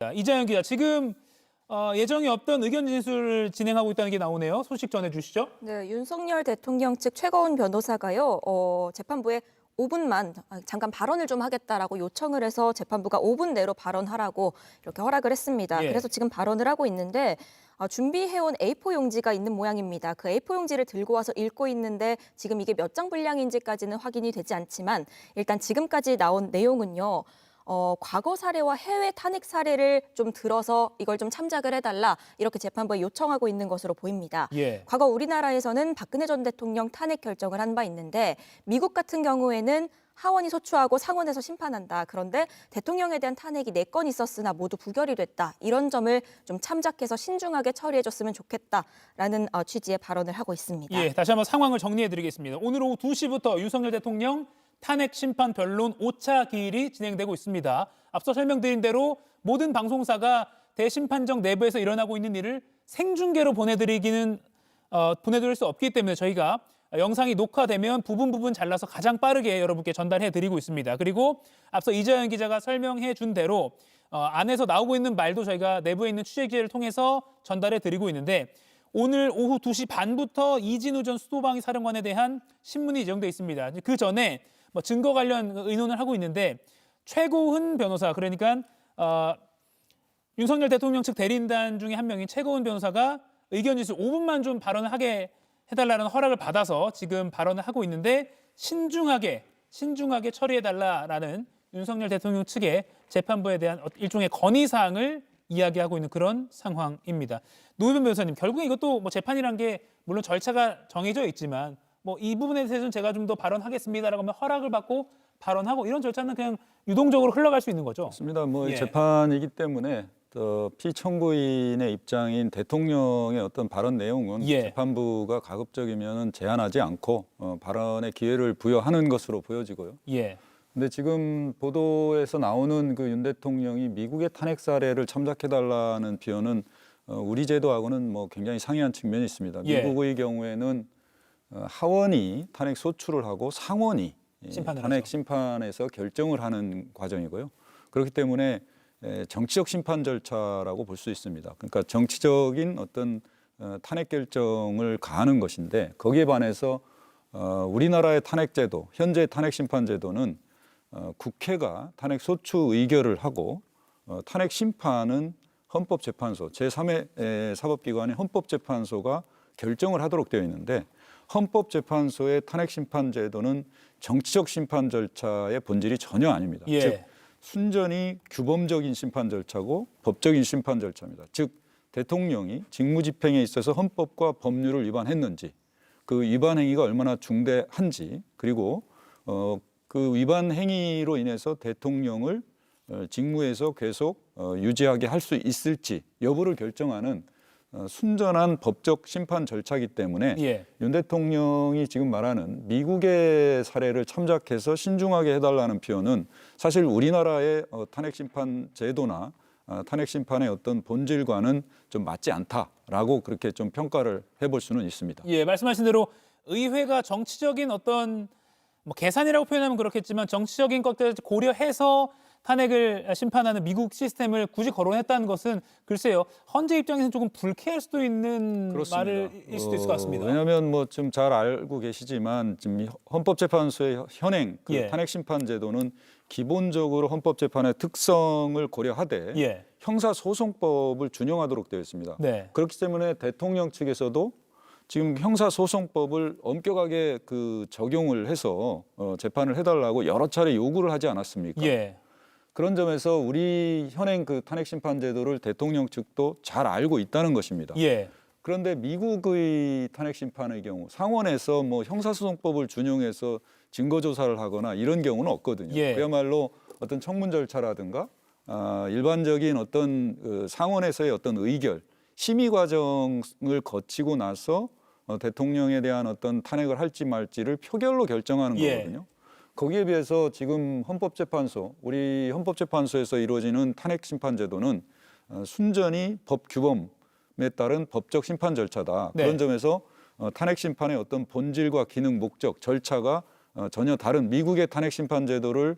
자, 이자연 기자, 지금 예정이 없던 의견 진술을 진행하고 있다는 게 나오네요. 소식 전해주시죠. 네, 윤석열 대통령 측 최고은 변호사가요, 재판부에 5분만 잠깐 발언을 좀 하겠다라고 요청을 해서 재판부가 5분 내로 발언하라고 이렇게 허락을 했습니다. 예. 그래서 지금 발언을 하고 있는데 준비해온 A4 용지가 있는 모양입니다. 그 A4 용지를 들고 와서 읽고 있는데 지금 이게 몇 장 분량인지까지는 확인이 되지 않지만 일단 지금까지 나온 내용은요. 과거 사례와 해외 탄핵 사례를 좀 들어서 이걸 좀 참작을 해달라 이렇게 재판부에 요청하고 있는 것으로 보입니다. 예. 과거 우리나라에서는 박근혜 전 대통령 탄핵 결정을 한 바 있는데 미국 같은 경우에는 하원이 소추하고 상원에서 심판한다. 그런데 대통령에 대한 탄핵이 4건 있었으나 모두 부결이 됐다. 이런 점을 좀 참작해서 신중하게 처리해줬으면 좋겠다라는 취지의 발언을 하고 있습니다. 예, 다시 한번 상황을 정리해드리겠습니다. 오늘 오후 2시부터 윤석열 대통령 탄핵 심판 변론 5차 기일이 진행되고 있습니다. 앞서 설명드린 대로 모든 방송사가 대심판정 내부에서 일어나고 있는 일을 생중계로 보내드릴 수 없기 때문에 저희가 영상이 녹화되면 부분 잘라서 가장 빠르게 여러분께 전달해드리고 있습니다. 그리고 앞서 이자연 기자가 설명해 준 대로 안에서 나오고 있는 말도 저희가 내부에 있는 취재기를 통해서 전달해드리고 있는데 오늘 오후 2시 반부터 이진우 전 수도방위 사령관에 대한 신문이 예정돼 있습니다. 그 전에 증거 관련 의논을 하고 있는데 최고은 변호사, 그러니까 윤석열 대통령 측 대리인단 중에 한 명인 최고은 변호사가 의견 진술 5분만 좀 발언을 하게 해달라는 허락을 받아서 지금 발언을 하고 있는데 신중하게 처리해달라라는 윤석열 대통령 측의 재판부에 대한 일종의 건의사항을 이야기하고 있는 그런 상황입니다. 노회변 변호사님, 결국에 이것도 재판이란 게 물론 절차가 정해져 있지만 이 부분에 대해서는 제가 좀 더 발언하겠습니다라고 하면 허락을 받고 발언하고 이런 절차는 그냥 유동적으로 흘러갈 수 있는 거죠. 맞습니다. 예. 재판이기 때문에 피청구인의 입장인 대통령의 어떤 발언 내용은 예. 재판부가 가급적이면 제한하지 않고 발언의 기회를 부여하는 것으로 보여지고요. 예. 근데 지금 보도에서 나오는 그 윤 대통령이 미국의 탄핵 사례를 참작해달라는 표현은 우리 제도하고는 굉장히 상이한 측면이 있습니다. 예. 미국의 경우에는 하원이 탄핵 소추를 하고 상원이 탄핵 심판에서 결정을 하는 과정이고요. 그렇기 때문에 정치적 심판 절차라고 볼 수 있습니다. 그러니까 정치적인 어떤 탄핵 결정을 가하는 것인데 거기에 반해서 우리나라의 탄핵 제도, 현재 탄핵 심판 제도는 국회가 탄핵 소추 의결을 하고 탄핵 심판은 헌법재판소, 제3의 사법기관인 헌법재판소가 결정을 하도록 되어 있는데 헌법재판소의 탄핵 심판 제도는 정치적 심판 절차의 본질이 전혀 아닙니다. 예. 즉 순전히 규범적인 심판 절차고 법적인 심판 절차입니다. 즉 대통령이 직무집행에 있어서 헌법과 법률을 위반했는지, 그 위반 행위가 얼마나 중대한지, 그리고 그 위반 행위로 인해서 대통령을 직무에서 계속 유지하게 할 수 있을지 여부를 결정하는 순전한 법적 심판 절차이기 때문에 예. 윤 대통령이 지금 말하는 미국의 사례를 참작해서 신중하게 해달라는 표현은 사실 우리나라의 탄핵 심판 제도나 탄핵 심판의 어떤 본질과는 좀 맞지 않다라고 그렇게 좀 평가를 해볼 수는 있습니다. 예, 말씀하신 대로 의회가 정치적인 어떤 계산이라고 표현하면 그렇겠지만 정치적인 것들을 고려해서 탄핵을 심판하는 미국 시스템을 굳이 거론했다는 것은 글쎄요, 헌재 입장에서는 조금 불쾌할 수도 있는 그렇습니다. 말일 수도 있을 것 같습니다. 왜냐하면 좀 잘 알고 계시지만 지금 헌법재판소의 현행 예. 탄핵 심판 제도는 기본적으로 헌법재판의 특성을 고려하되 예. 형사소송법을 준용하도록 되어 있습니다. 네. 그렇기 때문에 대통령 측에서도 지금 형사소송법을 엄격하게 적용을 해서 재판을 해달라고 여러 차례 요구를 하지 않았습니까? 예. 그런 점에서 우리 현행 탄핵 심판 제도를 대통령 측도 잘 알고 있다는 것입니다. 예. 그런데 미국의 탄핵 심판의 경우 상원에서 형사소송법을 준용해서 증거 조사를 하거나 이런 경우는 없거든요. 예. 그야말로 어떤 청문 절차라든가 일반적인 어떤 상원에서의 어떤 의결, 심의 과정을 거치고 나서 대통령에 대한 어떤 탄핵을 할지 말지를 표결로 결정하는 예. 거거든요. 거기에 비해서 지금 우리 헌법재판소에서 이루어지는 탄핵 심판 제도는 순전히 법 규범에 따른 법적 심판 절차다. 네. 그런 점에서 탄핵 심판의 어떤 본질과 기능, 목적, 절차가 전혀 다른 미국의 탄핵 심판 제도를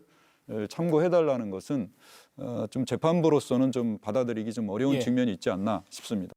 참고해달라는 것은 좀 재판부로서는 좀 받아들이기 좀 어려운 예. 측면이 있지 않나 싶습니다.